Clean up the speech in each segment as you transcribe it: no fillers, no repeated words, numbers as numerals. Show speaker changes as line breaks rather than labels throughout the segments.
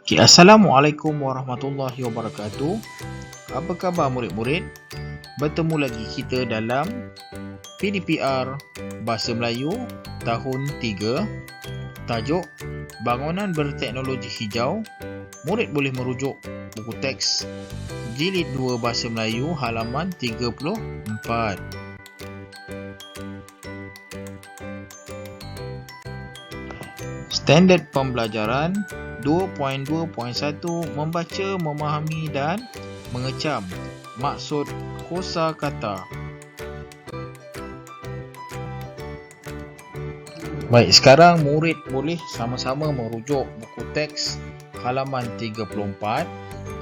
Okay, Assalamualaikum warahmatullahi wabarakatuh. Apa khabar murid-murid? Bertemu lagi kita dalam PDPR Bahasa Melayu tahun 3. Tajuk Bangunan Berteknologi Hijau. Murid boleh merujuk buku teks Jilid 2 Bahasa Melayu halaman 34. Standard pembelajaran 2.2.1 Membaca, memahami dan mengecam maksud kosakata. Baik, sekarang murid boleh sama-sama merujuk buku teks halaman 34.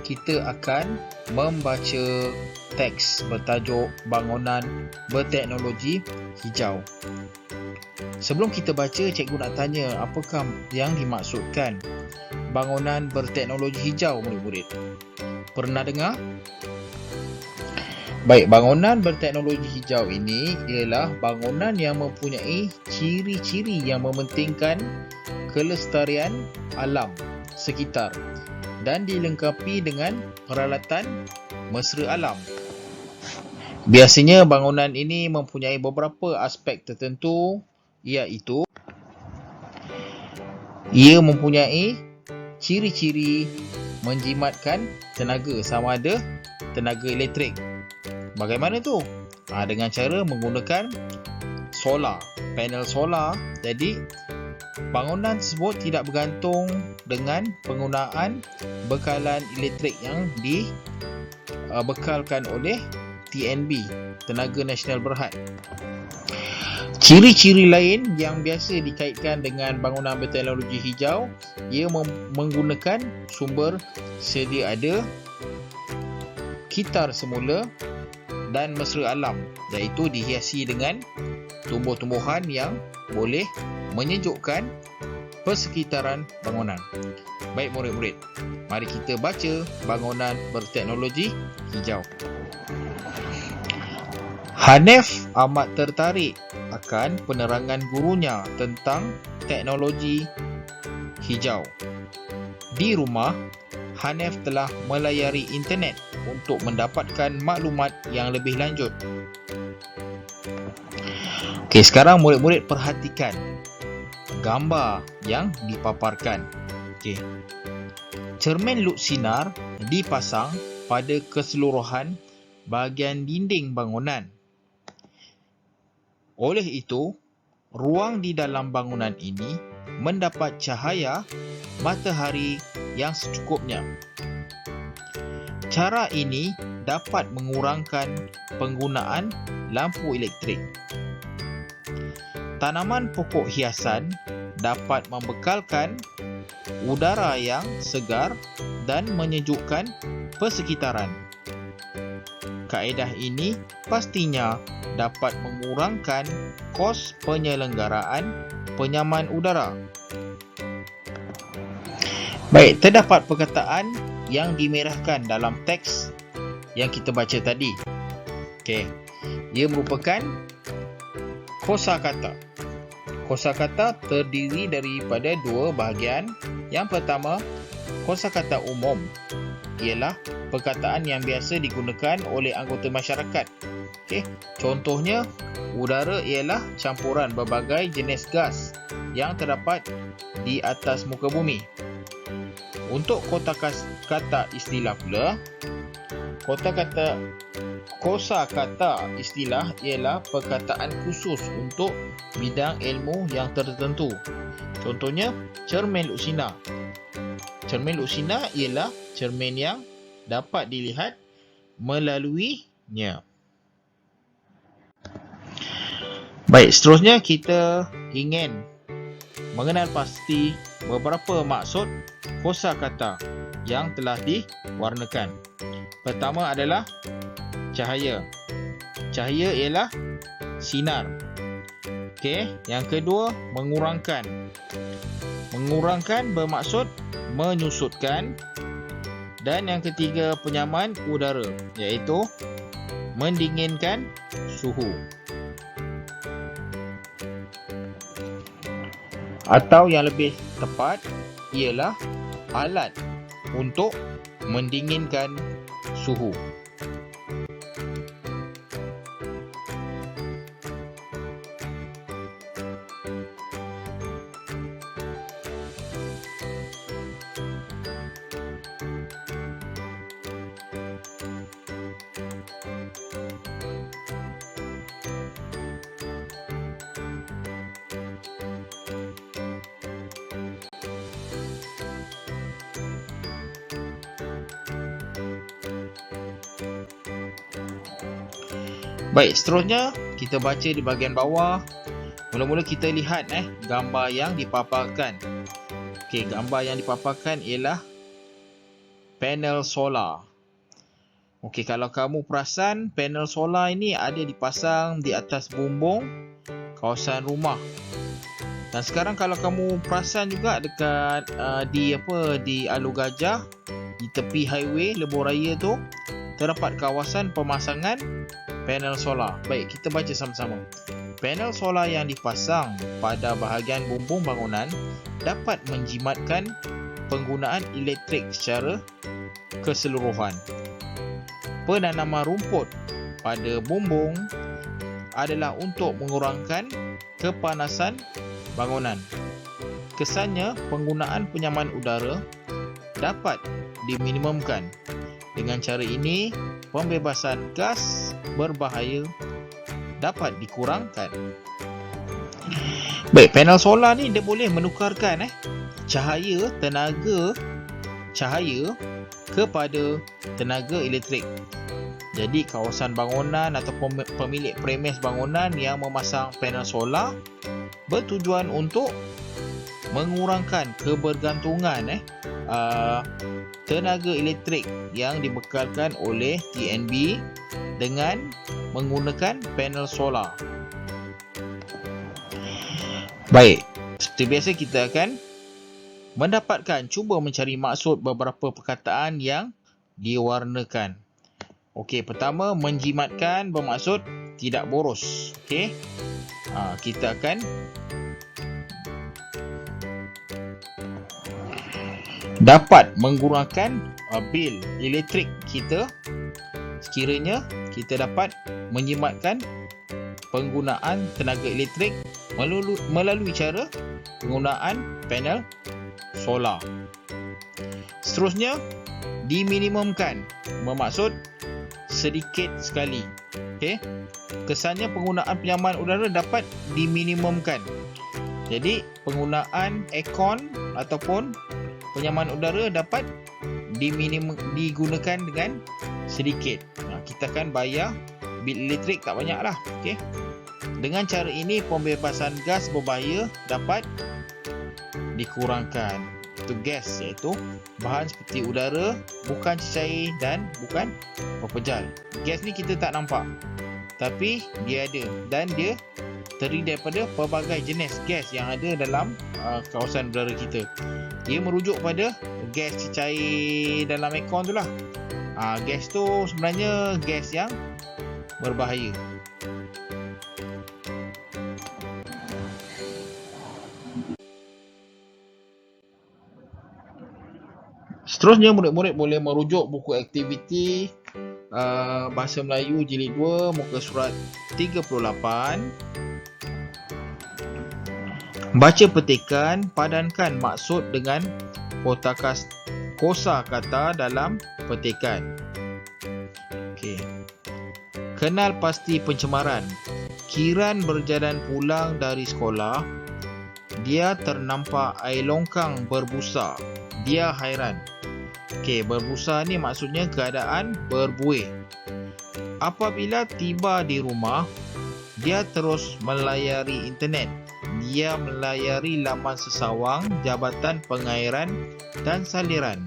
Kita akan membaca teks bertajuk Bangunan Berteknologi Hijau. Sebelum kita baca, cikgu nak tanya, apakah yang dimaksudkan bangunan berteknologi hijau, murid-murid? Pernah dengar? Baik, bangunan berteknologi hijau ini ialah bangunan yang mempunyai ciri-ciri yang mementingkan kelestarian alam sekitar dan dilengkapi dengan peralatan mesra alam. Biasanya bangunan ini mempunyai beberapa aspek tertentu, iaitu ia mempunyai ciri-ciri menjimatkan tenaga, sama ada tenaga elektrik. Bagaimana tu? Dengan cara menggunakan solar, panel solar. Jadi bangunan tersebut tidak bergantung dengan penggunaan bekalan elektrik yang dibekalkan oleh TNB, Tenaga Nasional Berhad. Ciri-ciri lain yang biasa dikaitkan dengan bangunan berteknologi hijau, ia menggunakan sumber sedia ada, kitar semula dan mesra alam, iaitu dihiasi dengan tumbuh-tumbuhan yang boleh menyejukkan persekitaran bangunan. Baik murid-murid, mari kita baca bangunan berteknologi hijau. Hanif amat tertarik akan penerangan gurunya tentang teknologi hijau. Di rumah, Hanif telah melayari internet untuk mendapatkan maklumat yang lebih lanjut. Okey, sekarang murid-murid perhatikan gambar yang dipaparkan. Okey. Cermin luk sinar dipasang pada keseluruhan bahagian dinding bangunan. Oleh itu, ruang di dalam bangunan ini mendapat cahaya matahari yang secukupnya. Cara ini dapat mengurangkan penggunaan lampu elektrik. Tanaman pokok hiasan dapat membekalkan udara yang segar dan menyejukkan persekitaran. Kaedah ini pastinya dapat mengurangkan kos penyelenggaraan penyaman udara. Baik, terdapat perkataan yang dimerahkan dalam teks yang kita baca tadi. Okey. Ia merupakan kosakata. Kosakata terdiri daripada dua bahagian. Yang pertama, kosakata umum, ialah perkataan yang biasa digunakan oleh anggota masyarakat. Okey, contohnya udara ialah campuran berbagai jenis gas yang terdapat di atas muka bumi. Untuk kosakata istilah pula, kosakata istilah ialah perkataan khusus untuk bidang ilmu yang tertentu. Contohnya cermin luk sinar. Cermin luk sinar ialah cermin yang dapat dilihat melaluinya. Baik, seterusnya kita ingin mengenal pasti beberapa maksud kosakata yang telah diwarnakan. Pertama adalah cahaya. Cahaya ialah sinar. Okey, yang kedua mengurangkan. Mengurangkan bermaksud menyusutkan. Dan yang ketiga penyaman udara, iaitu mendinginkan suhu. Atau yang lebih tepat ialah alat untuk mendinginkan suhu. Baik, seterusnya kita baca di bahagian bawah. Mula-mula kita lihat gambar yang dipaparkan. Okey, gambar yang dipaparkan ialah panel solar. Okey, kalau kamu perasan, panel solar ini ada dipasang di atas bumbung kawasan rumah. Dan sekarang kalau kamu perasan juga dekat di Alur Gajah, di tepi highway Lebuh Raya tu, terdapat kawasan pemasangan panel solar. Baik, kita baca sama-sama. Panel solar yang dipasang pada bahagian bumbung bangunan dapat menjimatkan penggunaan elektrik secara keseluruhan. Penanaman rumput pada bumbung adalah untuk mengurangkan kepanasan bangunan. Kesannya, penggunaan penyaman udara dapat diminimumkan. Dengan cara ini, pembebasan gas berbahaya dapat dikurangkan. Baik, panel solar ni dia boleh menukarkan tenaga cahaya kepada tenaga elektrik. Jadi kawasan bangunan atau pemilik premis bangunan yang memasang panel solar bertujuan untuk mengurangkan kebergantungan tenaga elektrik yang dibekalkan oleh TNB dengan menggunakan panel solar. Baik, seperti biasa kita akan cuba mencari maksud beberapa perkataan yang diwarnakan. Okey, pertama, menjimatkan bermaksud tidak boros. Okey, kita akan dapat mengurangkan bil elektrik kita sekiranya kita dapat menjimatkan penggunaan tenaga elektrik melalui cara penggunaan panel solar. Seterusnya, diminimumkan bermaksud sedikit sekali. Okey, kesannya penggunaan penyaman udara dapat diminimumkan. Jadi penggunaan aircon ataupun penyaman udara dapat digunakan dengan sedikit. Kita akan bayar bil elektrik tak banyak lah. Okay? Dengan cara ini, pembebasan gas berbahaya dapat dikurangkan. Itu gas, iaitu bahan seperti udara, bukan cecair dan bukan pepejal. Gas ni kita tak nampak, tapi dia ada dan dia terdiri daripada pelbagai jenis gas yang ada dalam kawasan udara kita. Dia merujuk pada gas cecair dalam aircon tu lah. Gas tu sebenarnya gas yang berbahaya. Seterusnya, murid-murid boleh merujuk buku aktiviti Bahasa Melayu Jilid 2 muka surat 38. Baca petikan, padankan maksud dengan kosa kata dalam petikan. Okey. Kenal pasti pencemaran. Kiran berjalan pulang dari sekolah. Dia ternampak air longkang berbusa. Dia hairan. Okey, berbusa ni maksudnya keadaan berbuih. Apabila tiba di rumah, dia terus melayari internet. Dia melayari laman sesawang Jabatan Pengairan dan Saliran.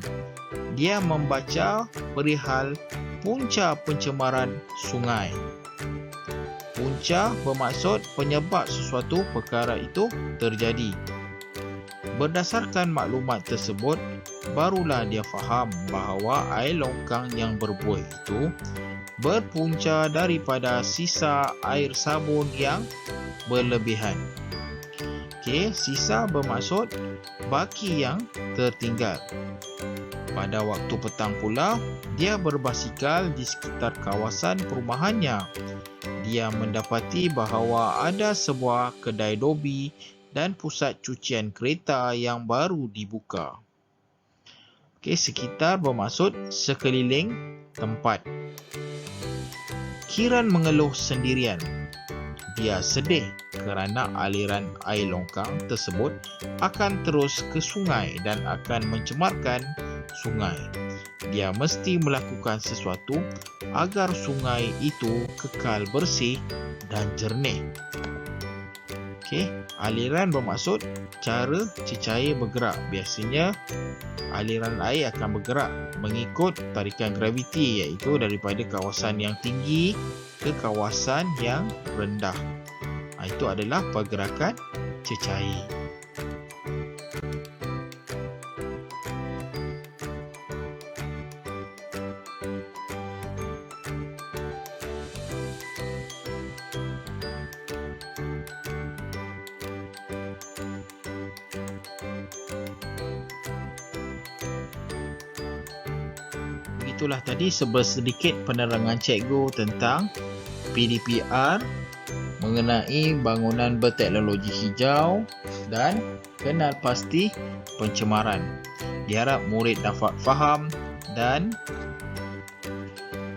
Dia membaca perihal punca pencemaran sungai. Punca bermaksud penyebab sesuatu perkara itu terjadi. Berdasarkan maklumat tersebut, barulah dia faham bahawa air longkang yang berbuih itu berpunca daripada sisa air sabun yang berlebihan. Okey, sisa bermaksud baki yang tertinggal. Pada waktu petang pula, dia berbasikal di sekitar kawasan perumahannya. Dia mendapati bahawa ada sebuah kedai dobi dan pusat cucian kereta yang baru dibuka. Sekitar bermaksud sekeliling tempat. Kiran mengeluh sendirian. Dia sedih kerana aliran air longkang tersebut akan terus ke sungai dan akan mencemarkan sungai. Dia mesti melakukan sesuatu agar sungai itu kekal bersih dan jernih. Aliran bermaksud cara cecair bergerak. Biasanya aliran air akan bergerak mengikut tarikan graviti, iaitu daripada kawasan yang tinggi ke kawasan yang rendah. Itu adalah pergerakan cecair. Itulah tadi sedikit penerangan cikgu tentang PDPR mengenai bangunan berteknologi hijau dan kenal pasti pencemaran. Diharap murid dapat faham dan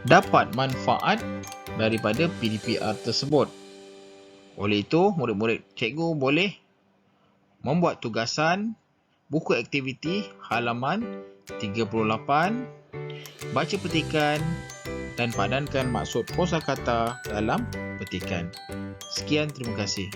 dapat manfaat daripada PDPR tersebut. Oleh itu, murid-murid cikgu boleh membuat tugasan buku aktiviti halaman 38, baca petikan dan padankan maksud kosakata dalam petikan. Sekian, terima kasih.